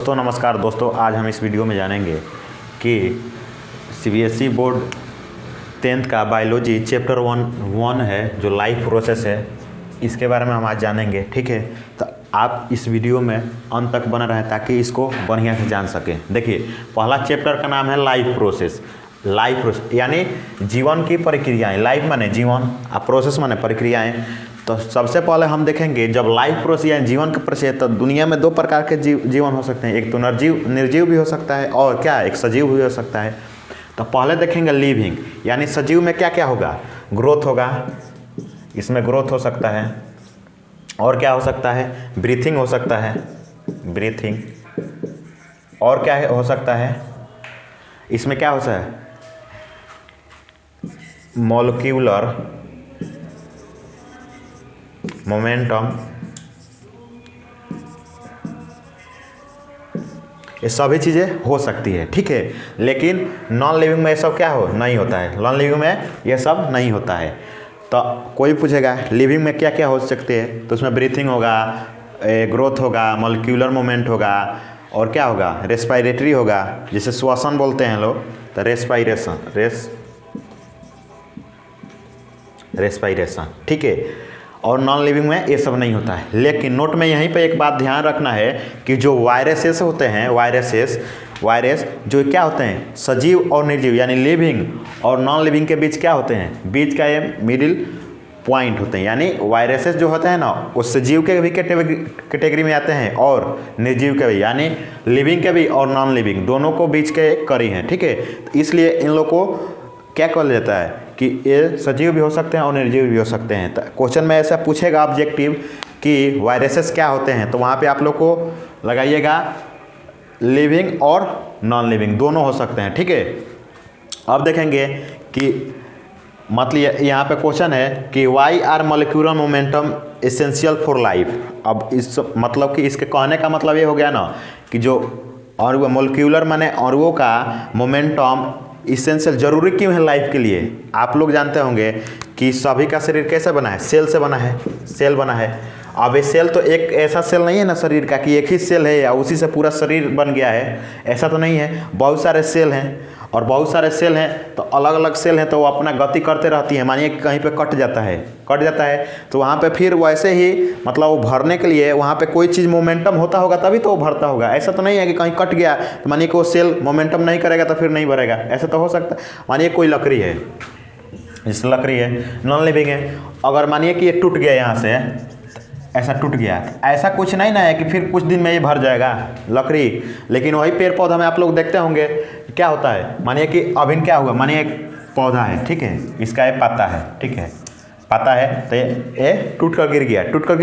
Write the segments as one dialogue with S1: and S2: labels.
S1: दोस्तों नमस्कार दोस्तों, आज हम इस वीडियो में जानेंगे कि सीबीएसई बोर्ड 10th का बायोलॉजी चैप्टर 1 है जो लाइफ प्रोसेस है, इसके बारे में हम आज जानेंगे। ठीक है, तो आप इस वीडियो में अंत तक बने रहें ताकि इसको बढ़िया से जान सकें। देखिए, पहला चैप्टर का नाम है लाइफ प्रोसेस। लाइफ प्रोसेस यानी जीवन की प्रक्रियाएँ। लाइफ माने जीवन और प्रोसेस माने प्रक्रियाएँ। तो सबसे पहले हम देखेंगे जब लाइफ प्रोसेस यानी जीवन का प्रोसेस, तो दुनिया में दो प्रकार के जीवन हो सकते हैं। एक तो निर्जीव भी हो सकता है और क्या एक सजीव भी हो सकता है। तो पहले देखेंगे लिविंग यानी सजीव में क्या क्या होगा। ग्रोथ होगा, इसमें ग्रोथ हो सकता है। और क्या हो सकता है, ब्रीथिंग हो सकता है, ब्रीथिंग। और क्या हो सकता है, इसमें क्या हो सकता है, मॉलिक्यूलर मोमेंटम। ये सभी चीज़ें हो सकती है। ठीक है, लेकिन नॉन लिविंग में ये सब क्या हो नहीं होता है। नॉन लिविंग में ये सब नहीं होता है। तो कोई पूछेगा लिविंग में क्या क्या हो सकते हैं, तो उसमें ब्रीथिंग होगा, ग्रोथ होगा, मॉलिक्यूलर मोमेंट होगा, और क्या होगा, रेस्पिरेटरी होगा, जिसे श्वसन बोलते हैं लोग, तो रेस्पिरेशन। ठीक है, और नॉन लिविंग में ये सब नहीं होता है। लेकिन नोट में यहीं पे एक बात ध्यान रखना है कि जो वायरसेस होते हैं, वायरस जो क्या होते हैं, सजीव और निर्जीव यानी लिविंग और नॉन लिविंग के बीच क्या होते हैं, बीच का ये मिडिल पॉइंट होते हैं। यानी वायरसेस जो होते हैं ना, वो सजीव के भी कैटेगरी में आते हैं और निर्जीव के भी, यानी लिविंग के भी और नॉन लिविंग दोनों को बीच के करी हैं। ठीक है, तो इसलिए इन लोग को क्या कहा जाता है कि ये सजीव भी हो सकते हैं और निर्जीव भी हो सकते हैं। तो क्वेश्चन में ऐसा पूछेगा ऑब्जेक्टिव कि वायरसेस क्या होते हैं, तो वहाँ पे आप लोग को लगाइएगा लिविंग और नॉन लिविंग दोनों हो सकते हैं। ठीक है, अब देखेंगे कि मतलब यहाँ पे क्वेश्चन है कि why are molecular momentum essential for life. अब इस मतलब कि इसके कहने का मतलब ये हो गया ना कि जो और मॉलिक्यूलर माने अणुओं का मोमेंटम इसेंशियल जरूरी क्यों है लाइफ के लिए। आप लोग जानते होंगे कि सभी का शरीर कैसे बना है, सेल से बना है, सेल बना है। अब ये सेल तो एक ऐसा सेल नहीं है ना शरीर का कि एक ही सेल है या उसी से पूरा शरीर बन गया है, ऐसा तो नहीं है। बहुत सारे सेल हैं और बहुत सारे सेल हैं, तो अलग अलग सेल हैं, तो वो अपना गति करते रहती है। मानिए कहीं पे कट जाता है तो वहाँ पे फिर वैसे ही मतलब वो भरने के लिए वहाँ पे कोई चीज़ मोमेंटम होता होगा तभी तो वो भरता होगा। ऐसा तो नहीं है कि कहीं कट गया तो मानिए कि वो सेल मोमेंटम नहीं करेगा तो फिर नहीं भरेगा, ऐसा तो हो सकता है। मानिए कोई लकड़ी है, जैसे लकड़ी है, नॉन लिविंग है, अगर मानिए कि ये टूट गया, यहाँ से ऐसा टूट गया, ऐसा कुछ नहीं ना है कि फिर कुछ दिन में ये भर जाएगा लकड़ी। लेकिन वही पेड़ पौधा में आप लोग देखते होंगे क्या होता है, मानिए कि अभी क्या हुआ, मानिए एक पौधा है, ठीक है, इसका एक पत्ता है, ठीक है, पत्ता है, तो ये टूट कर गिर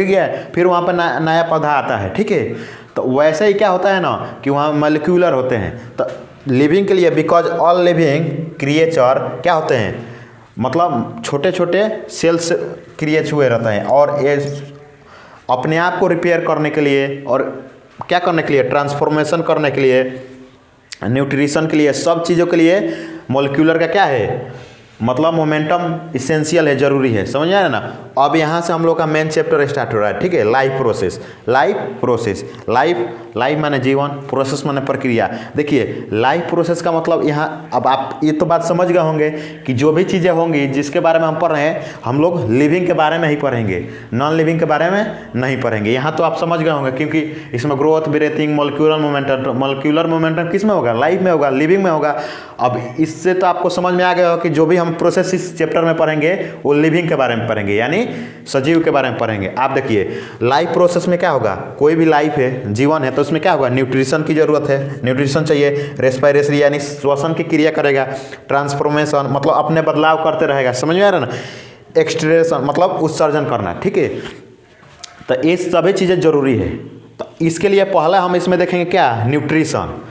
S1: गया, फिर वहाँ पर नया पौधा आता है। ठीक है, तो वैसे ही क्या होता है ना कि वहाँ मॉलिक्यूलर होते हैं। तो लिविंग के लिए बिकॉज ऑल लिविंग क्रिएचर क्या होते हैं, मतलब छोटे छोटे सेल्स क्रिएट हुए रहते हैं और ये अपने आप को रिपेयर करने के लिए और क्या करने के लिए, ट्रांसफॉर्मेशन करने के लिए, न्यूट्रिशन के लिए, सब चीज़ों के लिए मॉलिक्यूलर का क्या है, मतलब मोमेंटम इसेंशियल है, जरूरी है। समझ आया ना। अब यहाँ से हम लोग का मेन चैप्टर स्टार्ट हो रहा है। ठीक है, लाइफ प्रोसेस, लाइफ माने जीवन, प्रोसेस माने प्रक्रिया। देखिए लाइफ प्रोसेस का मतलब यहाँ, अब आप ये तो बात समझ गए होंगे कि जो भी चीज़ें होंगी जिसके बारे में हम पढ़ रहे हैं, हम लोग लिविंग के बारे में ही पढ़ेंगे, नॉन लिविंग के बारे में नहीं पढ़ेंगे। यहाँ तो आप समझ गए होंगे क्योंकि इसमें ग्रोथ, ब्रीथिंग, मॉलिक्यूलर मोमेंटम किस में होगा, लाइफ में होगा, लिविंग में होगा। अब इससे तो आपको समझ में आ गया हो कि जो भी हम प्रोसेस इस चैप्टर में पढ़ेंगे वो लिविंग के बारे में पढ़ेंगे, यानी सजीव के बारे में पढ़ेंगे। आप देखिए लाइफ प्रोसेस में क्या होगा, कोई भी लाइफ है, जीवन है, तो उसमें क्या होगा, न्यूट्रिशन की जरूरत है, न्यूट्रिशन चाहिए, रेस्पिरेशन यानी श्वसन की क्रिया करेगा, ट्रांसफॉर्मेशन मतलब अपने बदलाव करते रहेगा, समझ में आ रहा है ना, एक्सट्रेशन मतलब उत्सर्जन करना। ठीक है, तो ये सभी चीज़ें जरूरी है। तो इसके लिए पहला हम इसमें देखेंगे क्या, न्यूट्रिशन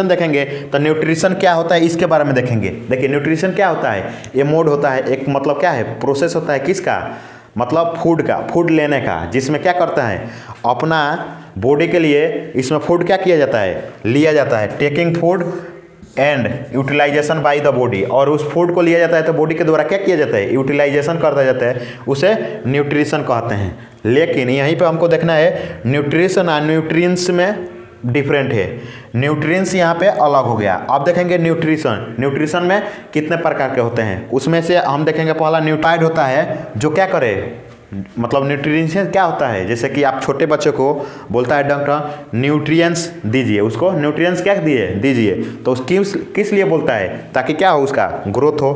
S1: देखेंगे। तो न्यूट्रिशन क्या होता है इसके बारे में देखेंगे। देखिए न्यूट्रिशन क्या होता है, ये मोड होता है, एक मतलब क्या है, प्रोसेस होता है किसका, मतलब फूड लेने का, जिसमें क्या करता है, अपना बॉडी के लिए इसमें फूड क्या किया जाता है, लिया जाता है, taking food and utilization by the body. और उस फूड को लिया जाता है तो बॉडी के द्वारा क्या किया जाता है, यूटिलाइजेशन करता जाता है, उसे न्यूट्रिशन कहते हैं। लेकिन यहीं पे हमको देखना है न्यूट्रिशन और न्यूट्रिएंट्स में डिफरेंट है, न्यूट्रिएंट्स यहाँ पे अलग हो गया। अब देखेंगे न्यूट्रिशन, न्यूट्रिशन में कितने प्रकार के होते हैं, उसमें से हम देखेंगे पहला न्यूट्राइड होता है जो क्या करे, मतलब न्यूट्रिएंट्स क्या होता है, जैसे कि आप छोटे बच्चे को बोलता है डॉक्टर न्यूट्रिएंट्स दीजिए, उसको न्यूट्रिएंट्स क्या दीजिए, तो किस लिए बोलता है, ताकि क्या हो, उसका ग्रोथ हो,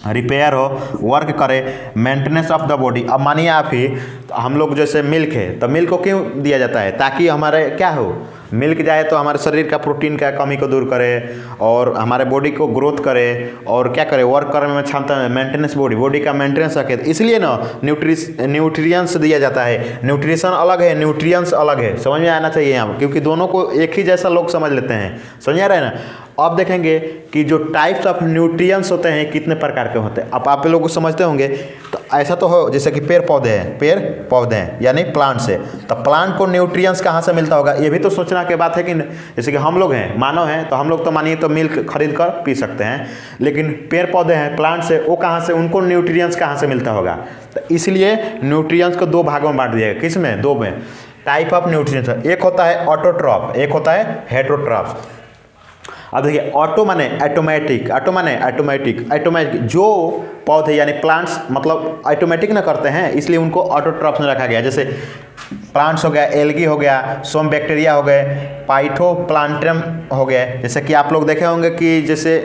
S1: रिपेयर हो, वर्क करे, मेंटेनेंस ऑफ द बॉडी। अब मानिए आप ही, हम लोग जैसे मिल्क है, तो मिल्क को क्यों दिया जाता है, ताकि हमारे क्या हो, मिल्क जाए तो हमारे शरीर का प्रोटीन का कमी को दूर करे और हमारे बॉडी को ग्रोथ करे और क्या करे, वर्क करने में क्षमता में, मेंटेनेंस बॉडी का मेंटेनेंस रखे, इसलिए ना न्यूट्रिएंट्स दिया जाता है। न्यूट्रिशन अलग है, न्यूट्रिएंट्स अलग है, समझ में आना चाहिए यहाँ, क्योंकि दोनों को एक ही जैसा लोग समझ लेते हैं, समझ आ रहा है ना। अब देखेंगे कि जो टाइप्स ऑफ न्यूट्रिएंट्स होते हैं कितने प्रकार के होते हैं। अब आप लोग समझते होंगे, तो ऐसा तो हो जैसे कि पेड़ पौधे हैं यानी प्लांट्स है, तो प्लांट को न्यूट्रिएंट्स कहाँ से मिलता होगा, ये भी तो सोचना की बात है कि जैसे कि हम लोग हैं, मानव हैं, तो हम लोग तो मानिए तो मिल्क खरीद कर पी सकते हैं, लेकिन पेड़ पौधे हैं, प्लांट्स है, वो कहाँ से, उनको न्यूट्रिएंट्स कहाँ से मिलता होगा। तो इसलिए न्यूट्रिएंट्स को दो भागों में बांट दिया गया, किस में, दो में, टाइप ऑफ न्यूट्रिएंट्स, एक होता है ऑटोट्रॉफ, एक होता है हेटेरोट्रॉफ। अब देखिए ऑटो माने ऑटोमेटिक, ऑटोमेटिक जो पौधे यानी प्लांट्स मतलब ऑटोमेटिक ना करते हैं, इसलिए उनको ऑटोट्रॉफ में रखा गया। जैसे प्लांट्स हो गया, एल्गी हो गया, सोम बैक्टीरिया हो गए, पाइथोप्लांटम हो गए। जैसे कि आप लोग देखे होंगे कि जैसे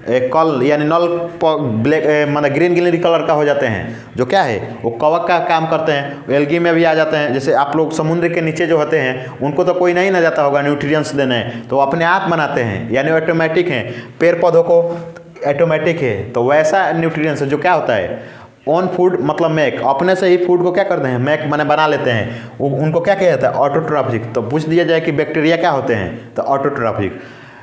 S1: कल यानी नल ब्लैक मतलब ग्रीन कलर का हो जाते हैं, जो क्या है वो कवक का काम करते हैं, एल्गी में भी आ जाते हैं। जैसे आप लोग समुद्र के नीचे जो होते हैं उनको तो कोई नहीं ना जाता होगा न्यूट्रिएंट्स देने, तो अपने आप बनाते हैं, यानी ऑटोमेटिक हैं। पेड़ पौधों को ऑटोमेटिक है, तो वैसा न्यूट्रिएंट्स जो क्या होता है, ऑन फूड मतलब मेक, अपने से ही फूड को क्या करते हैं, मेक माने बना लेते हैं, उनको क्या किया जाता है, ऑटोट्रॉफिक। तो पूछ दिया जाए कि बैक्टीरिया क्या होते हैं, तो ऑटोट्रॉफिक।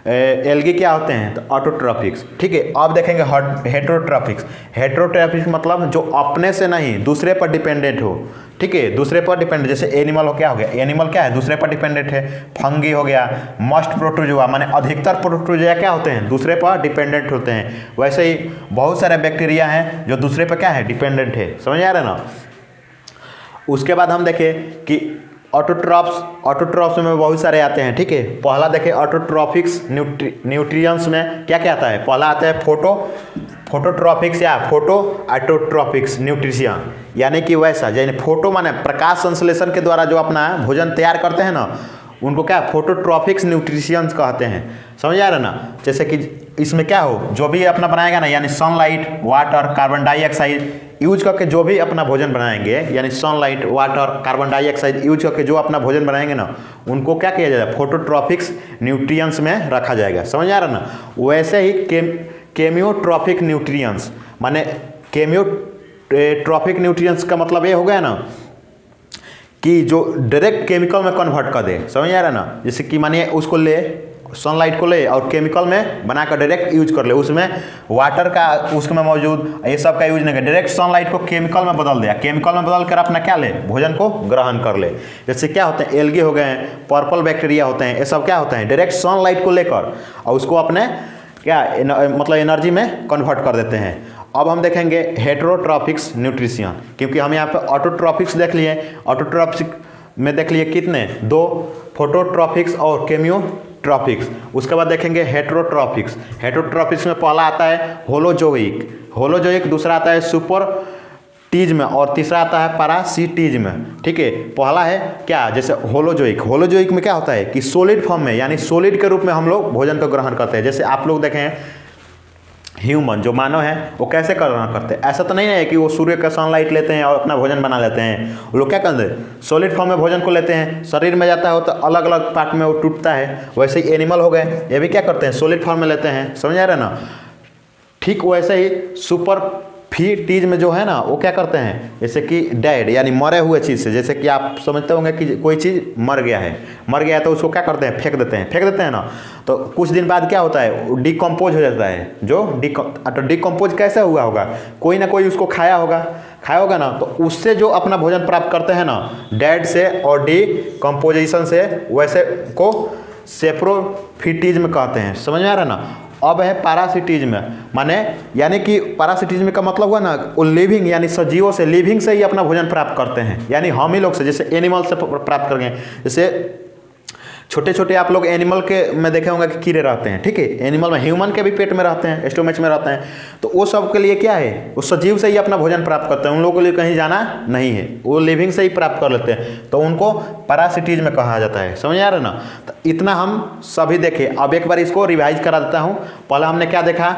S1: एल्गी क्या होते हैं, तो ऑटोट्रॉफिक्स। ठीक है, अब देखेंगे हेटेरोट्रॉफिक्स। हेटेरोट्रॉफिक्स मतलब जो अपने से नहीं दूसरे पर डिपेंडेंट हो। ठीक है, दूसरे पर डिपेंडेंट, जैसे एनिमल हो, क्या हो गया, एनिमल क्या है, दूसरे पर डिपेंडेंट है। फंगी हो गया, मस्ट प्रोटोजोआ माने अधिकतर प्रोटोजोआ क्या होते हैं, दूसरे पर डिपेंडेंट होते हैं। वैसे ही बहुत सारे बैक्टीरिया हैं जो दूसरे पर क्या है, डिपेंडेंट है, समझ आ रहा है ना। उसके बाद हम देखें कि ऑटोट्रॉफ्स में बहुत सारे आते हैं। ठीक है, पहला देखें ऑटोट्रॉफिक्स न्यूट्रिएंट्स में क्या क्या आता है। पहला आता है फोटोट्रॉफिक्स या ऑटोट्रॉफिक्स न्यूट्रिशन, यानी कि वैसा, यानी फोटो माने प्रकाश संश्लेषण के द्वारा जो अपना भोजन तैयार करते हैं ना, उनको क्या फोटोट्रॉफिक्स न्यूट्रिशंस कहते हैं, समझ आ रहा है ना। जैसे कि इसमें क्या हो, जो भी अपना बनाएगा ना, यानी sunlight, water, carbon dioxide use करके जो भी अपना भोजन बनाएंगे, यानी sunlight, water, carbon dioxide use करके जो अपना भोजन बनाएंगे ना, उनको क्या किया जाएगा, फोटोट्रॉफिक्स न्यूट्रिएंट्स में रखा जाएगा, समझ आ रहा है ना। वैसे ही केमियोट्रॉफिक न्यूट्रिएंट्स माने केमियोट्रॉफिक न्यूट्रिएंट्स का मतलब ये हो गया ना कि जो डायरेक्ट केमिकल में कन्वर्ट कर दे, समझ आ रहा है ना। जैसे कि मानिए उसको ले, सनलाइट को ले और केमिकल में बनाकर डायरेक्ट यूज कर ले, उसमें वाटर का उसमें मौजूद ये सब का यूज नहीं कर, डायरेक्ट सनलाइट को केमिकल में बदल दिया, केमिकल में बदल कर अपना क्या ले, भोजन को ग्रहण कर ले। जैसे क्या होते हैं, एल्गी हो गए हैं, पर्पल बैक्टीरिया होते हैं, ये सब क्या होते हैं, डायरेक्ट सनलाइट को लेकर और उसको अपने क्या मतलब एनर्जी में कन्वर्ट कर देते हैं। अब हम देखेंगे हेटेरोट्रॉफिक्स न्यूट्रिशन, क्योंकि हम यहाँ पे ऑटोट्रॉफिक्स देख लिए, ऑटोट्रॉफिक में देख लिए कितने, दो, फोटोट्रॉफिक्स और केमियोट्रॉफिक्स। उसके बाद देखेंगे हेटेरोट्रॉफिक्स। हेटेरोट्रॉफिक्स में पहला आता है होलोजोइक, दूसरा आता है सुपरटीज में और तीसरा आता है पैरासिटीज में। ठीक है, पहला है क्या, जैसे होलोजोइक में क्या होता है कि सॉलिड फॉर्म में, यानी सॉलिड के रूप में हम लोग भोजन को ग्रहण करते हैं। जैसे आप लोग देखें ह्यूमन जो मानव है वो कैसे ग्रहण करते हैं, ऐसा तो नहीं है कि वो सूर्य का सनलाइट लेते हैं और अपना भोजन बना लेते हैं। वो लोग क्या करते हैं, सॉलिड फॉर्म में भोजन को लेते हैं, शरीर में जाता है तो अलग अलग पार्ट में वो टूटता है। वैसे ही एनिमल हो गए, ये भी क्या करते हैं, सॉलिड फॉर्म में लेते हैं, समझ आ रहा है ना। ठीक वैसे ही सुपरफिटीज में जो है ना, वो क्या करते हैं, जैसे कि डेड यानी मरे हुए चीज़ से, जैसे कि आप समझते होंगे कि कोई चीज़ मर गया है तो उसको क्या करते हैं, फेंक देते हैं ना। तो कुछ दिन बाद क्या होता है, डिकम्पोज हो जाता है। जो डिकम्पोज कैसे हुआ होगा, कोई ना कोई उसको खाया होगा ना, तो उससे जो अपना भोजन प्राप्त करते हैं ना, डेड से और डिकम्पोजिशन से, वैसे को सेप्रोफिटीज में कहते हैं, समझ में आ रहा है ना। अब है पैरासिटीज में, माने यानी कि पैरासिटीज में का मतलब हुआ ना, वो लिविंग यानी सजीवों से, लिविंग से ही अपना भोजन प्राप्त करते हैं, यानी हम ही लोग से, जैसे एनिमल से प्राप्त कर गए। जैसे छोटे छोटे आप लोग एनिमल के में देखे होंगे कि कीड़े रहते हैं, ठीक है, एनिमल में, ह्यूमन के भी पेट में रहते हैं, स्टोमच में रहते हैं। तो वो सब के लिए क्या है, वो सजीव से ही अपना भोजन प्राप्त करते हैं, उन लोगों के लिए कहीं जाना नहीं है, वो लिविंग से ही प्राप्त कर लेते हैं, तो उनको पैरासिटीज में कहा जाता है। समझ आ रहा है ना। तो इतना हम सभी देखे। अब एक बार इसको रिवाइज करा देता हूँ। पहले हमने क्या देखा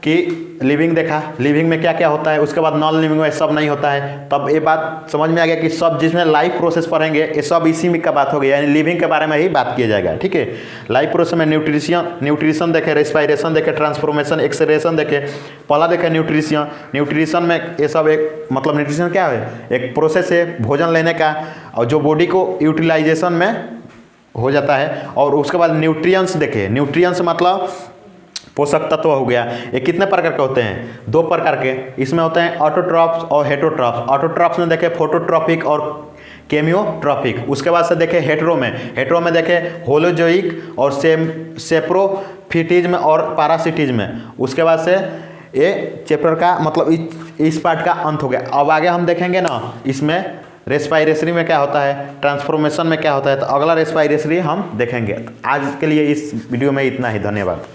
S1: कि लिविंग देखा, लिविंग में क्या क्या होता है, उसके बाद नॉन लिविंग में सब नहीं होता है। तब ये बात समझ में आ गया कि सब जिसमें लाइफ प्रोसेस पढ़ेंगे ये सब इसी में का बात हो गया, यानी लिविंग के बारे में ही बात किया जाएगा, ठीक है। लाइफ प्रोसेस में न्यूट्रिशन देखे, रेस्पायरेशन देखे, ट्रांसफॉर्मेशन, एक्सलेरेशन देखे। पहला देखे न्यूट्रिशन में ये सब एक मतलब न्यूट्रिशन क्या है, एक प्रोसेस है भोजन लेने का, और जो बॉडी को यूटिलाइजेशन में हो जाता है। और उसके बाद न्यूट्रिएंट्स देखे, न्यूट्रिएंट्स मतलब पोषक तत्व हो गया। ये कितने प्रकार के होते हैं, 2 प्रकार के। इसमें होते हैं ऑटोट्रॉप्स और हेटरोट्रॉप्स। ऑटोट्रॉप्स में देखे फोटोट्रॉपिक और केमियोट्रॉपिक। उसके बाद से देखे हेटेरो में देखे होलोजोइक और सेप्रोफिटिज्म और पैरासिटिज्म। उसके बाद से ये चैप्टर का मतलब इस पार्ट का अंत हो गया। अब आगे हम देखेंगे ना, इसमें रेस्पायरेटरी में क्या होता है, ट्रांसफॉर्मेशन में क्या होता है, तो अगला रेस्पायरेटरी हम देखेंगे। आज के लिए इस वीडियो में इतना ही, धन्यवाद।